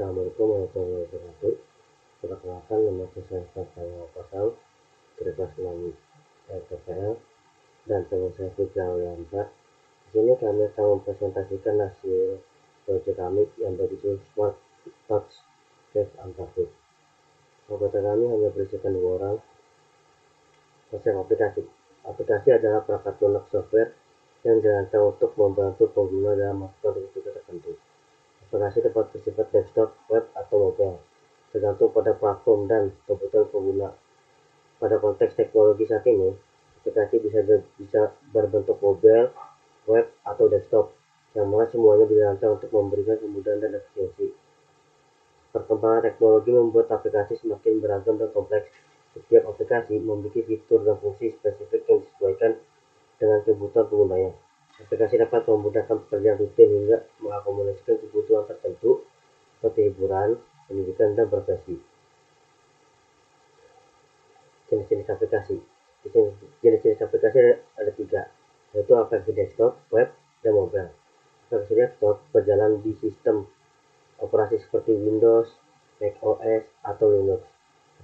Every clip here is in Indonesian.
Assalamualaikum warahmatullahi wabarakatuh. Perkenalkan, nama saya Faisal Pasal dari kelas 6 TPL dan teman saya Fikri Auliansa. Di sini kami akan mempresentasikan hasil proyek kami yang berjudul Smart Touch Case Uncovered. Anggota kami hanya berisikan 2 orang. Konsep aplikasi. Aplikasi adalah perangkat lunak software yang dirancang untuk membantu pengguna dalam melakukan tugas tertentu. Aplikasi dapat bersifat desktop, web, atau mobile, tergantung pada platform dan kebutuhan pengguna. Pada konteks teknologi saat ini, aplikasi bisa berbentuk mobile, web, atau desktop, yang mana semuanya dirancang untuk memberikan kemudahan dan efisiensi. Perkembangan teknologi membuat aplikasi semakin beragam dan kompleks. Setiap aplikasi memiliki fitur dan fungsi spesifik yang disesuaikan dengan kebutuhan penggunanya. Aplikasi dapat memudahkan pekerjaan rutin hingga mengakomodasikan kebutuhan tertentu seperti hiburan, pendidikan, dan profesi. Jenis-jenis aplikasi. Jenis-jenis aplikasi ada 3, yaitu aplikasi desktop, web, dan mobile. Aplikasi desktop berjalan di sistem operasi seperti Windows, Mac OS, atau Linux.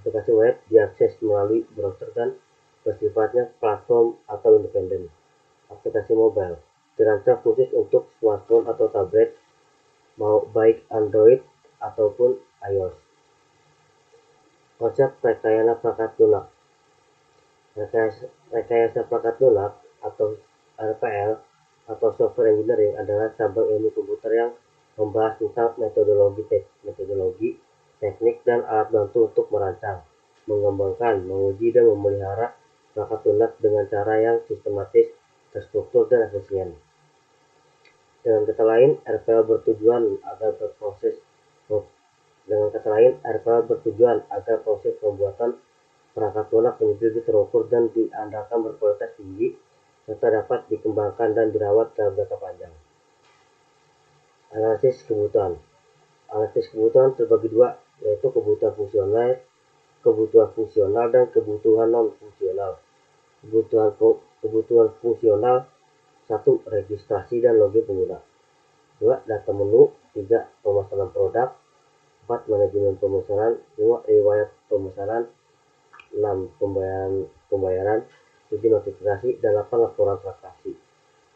Aplikasi web diakses melalui browser dan bersifatnya platform atau independen. Aplikasi mobile dirancang khusus untuk smartphone atau tablet, mau baik Android ataupun iOS. Konsep rekayasa perangkat lunak. Rekayasa perangkat lunak atau RPL atau software engineering adalah cabang ilmu komputer yang membahas tentang metodologi, teknik, dan alat bantu untuk merancang, mengembangkan, menguji, dan memelihara perangkat lunak dengan cara yang sistematis, terstruktur, dan efisien. Dengan kata lain, RPL bertujuan agar proses pembuatan perangkat lunak menjadi lebih terukur dan diandalkan berkualitas tinggi, serta dapat dikembangkan dan dirawat dalam jangka panjang. Analisis kebutuhan. Analisis kebutuhan terbagi 2, yaitu kebutuhan fungsional dan kebutuhan non-fungsional. Kebutuhan fungsional: 1. Registrasi dan login pengguna. 2. Data menu. 3. Pemesanan produk. 4. Manajemen pemesanan. 5. Riwayat pemesanan. 6. Pembayaran. 7. Notifikasi. Dan 8. Laporan transaksi.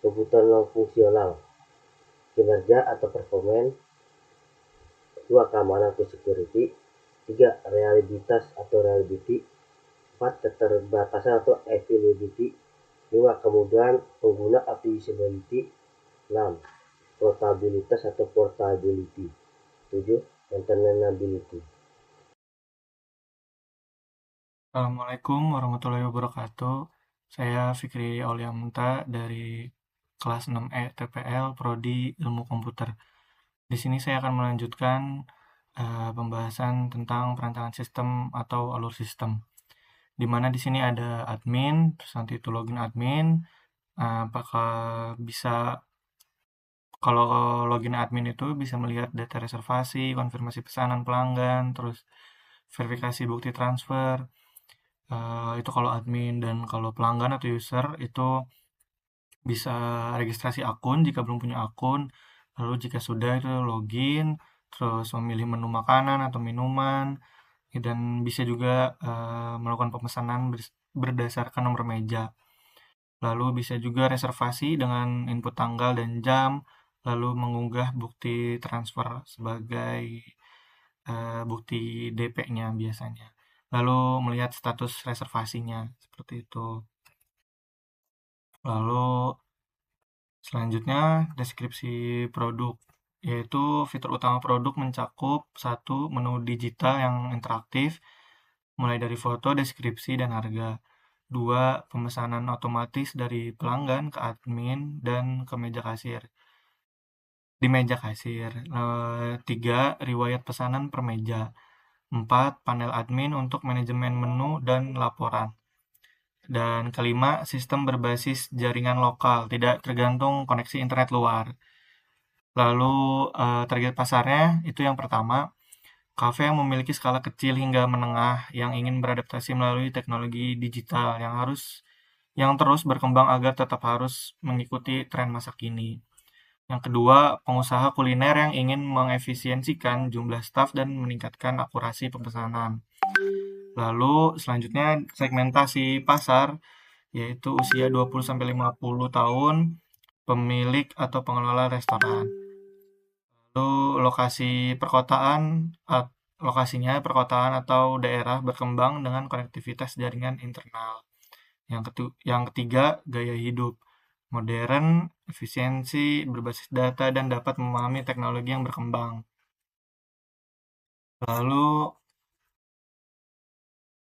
Kebutuhan non-fungsional: kinerja atau performa. 2. Keamanan atau security. 3. Reliabilitas atau reliability. 4. Keterbatasan atau availability. 5. Kemudahan pengguna atau usability. 6. Portabilitas atau portability. 7. Maintainability. Assalamualaikum warahmatullahi wabarakatuh. Saya Fikri Auliansa dari kelas 6E TPL Prodi Ilmu Komputer. Di sini saya akan melanjutkan pembahasan tentang perancangan sistem atau alur sistem. Di mana di sini ada admin, terus nanti itu login admin. Apakah bisa kalau login admin itu bisa melihat data reservasi, konfirmasi pesanan pelanggan, terus verifikasi bukti transfer. Itu kalau admin, dan kalau pelanggan atau user itu bisa registrasi akun jika belum punya akun, lalu jika sudah itu login, terus memilih menu makanan atau minuman, dan bisa juga melakukan pemesanan berdasarkan nomor meja. Lalu bisa juga reservasi dengan input tanggal dan jam, lalu mengunggah bukti transfer sebagai bukti DP-nya biasanya. Lalu melihat status reservasinya, seperti itu. Lalu selanjutnya deskripsi produk, yaitu fitur utama produk mencakup 1. Menu digital yang interaktif, mulai dari foto, deskripsi, dan harga. 2. Pemesanan otomatis dari pelanggan ke admin dan ke meja kasir. Di meja kasir. 3. Riwayat pesanan per meja. 4. Panel admin untuk manajemen menu dan laporan. Dan kelima, sistem berbasis jaringan lokal, tidak tergantung koneksi internet luar. Lalu target pasarnya itu yang pertama, kafe yang memiliki skala kecil hingga menengah yang ingin beradaptasi melalui teknologi digital yang terus berkembang agar tetap harus mengikuti tren masa kini. Yang kedua, pengusaha kuliner yang ingin mengefisiensikan jumlah staf dan meningkatkan akurasi pemesanan. Lalu selanjutnya segmentasi pasar, yaitu usia 20-50 tahun, pemilik atau pengelola restoran. Lalu lokasinya perkotaan atau daerah berkembang dengan konektivitas jaringan internal. Yang ketiga, gaya hidup modern, efisiensi, berbasis data, dan dapat memahami teknologi yang berkembang. Lalu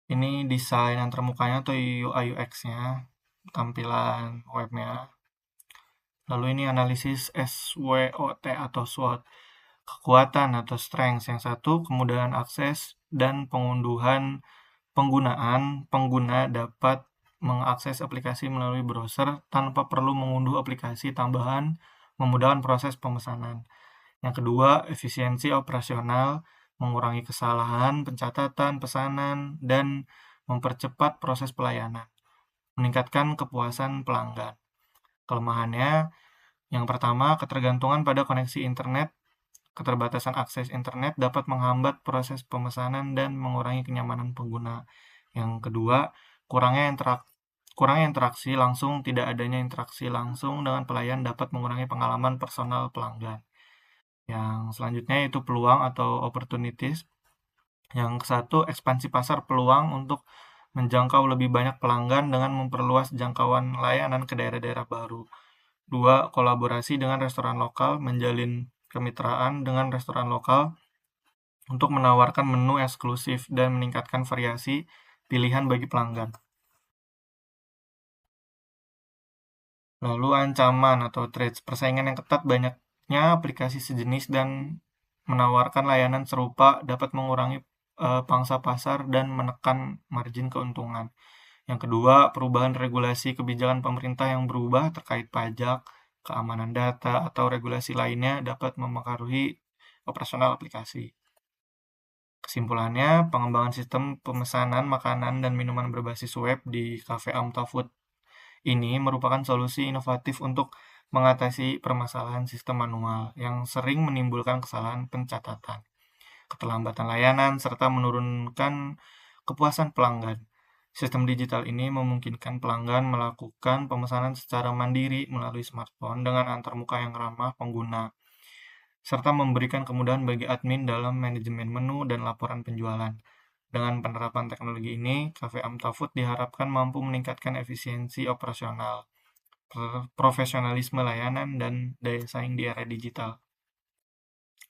ini desain antarmukanya atau UI UX-nya, tampilan webnya. Lalu ini analisis SWOT atau SWOT, kekuatan atau strengths. Yang satu, kemudahan akses dan pengguna dapat mengakses aplikasi melalui browser tanpa perlu mengunduh aplikasi tambahan, memudahkan proses pemesanan. Yang kedua, efisiensi operasional, mengurangi kesalahan, pencatatan, pesanan, dan mempercepat proses pelayanan, meningkatkan kepuasan pelanggan. Kelemahannya, yang pertama, ketergantungan pada koneksi internet. Keterbatasan akses internet dapat menghambat proses pemesanan dan mengurangi kenyamanan pengguna. Yang kedua, kurangnya interaksi langsung. Tidak adanya interaksi langsung dengan pelayan dapat mengurangi pengalaman personal pelanggan. Yang selanjutnya itu peluang atau opportunities. Yang satu, ekspansi pasar, peluang untuk menjangkau lebih banyak pelanggan dengan memperluas jangkauan layanan ke daerah-daerah baru. Dua, kolaborasi dengan restoran lokal, menjalin kemitraan dengan restoran lokal untuk menawarkan menu eksklusif dan meningkatkan variasi pilihan bagi pelanggan. Lalu ancaman atau threats, persaingan yang ketat, banyaknya aplikasi sejenis dan menawarkan layanan serupa dapat mengurangi pangsa pasar dan menekan margin keuntungan. Yang kedua, perubahan regulasi kebijakan pemerintah yang berubah terkait pajak, keamanan data, atau regulasi lainnya dapat mempengaruhi operasional aplikasi. Kesimpulannya, pengembangan sistem pemesanan makanan dan minuman berbasis web di Cafe Amta Food ini merupakan solusi inovatif untuk mengatasi permasalahan sistem manual yang sering menimbulkan kesalahan pencatatan, keterlambatan layanan, serta menurunkan kepuasan pelanggan. Sistem digital ini memungkinkan pelanggan melakukan pemesanan secara mandiri melalui smartphone dengan antarmuka yang ramah pengguna, serta memberikan kemudahan bagi admin dalam manajemen menu dan laporan penjualan. Dengan penerapan teknologi ini, Cafe Amta Food diharapkan mampu meningkatkan efisiensi operasional, profesionalisme layanan, dan daya saing di era digital.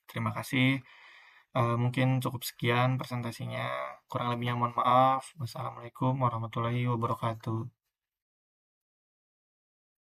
Terima kasih. Mungkin cukup sekian presentasinya. Kurang lebihnya mohon maaf. Wassalamualaikum warahmatullahi wabarakatuh.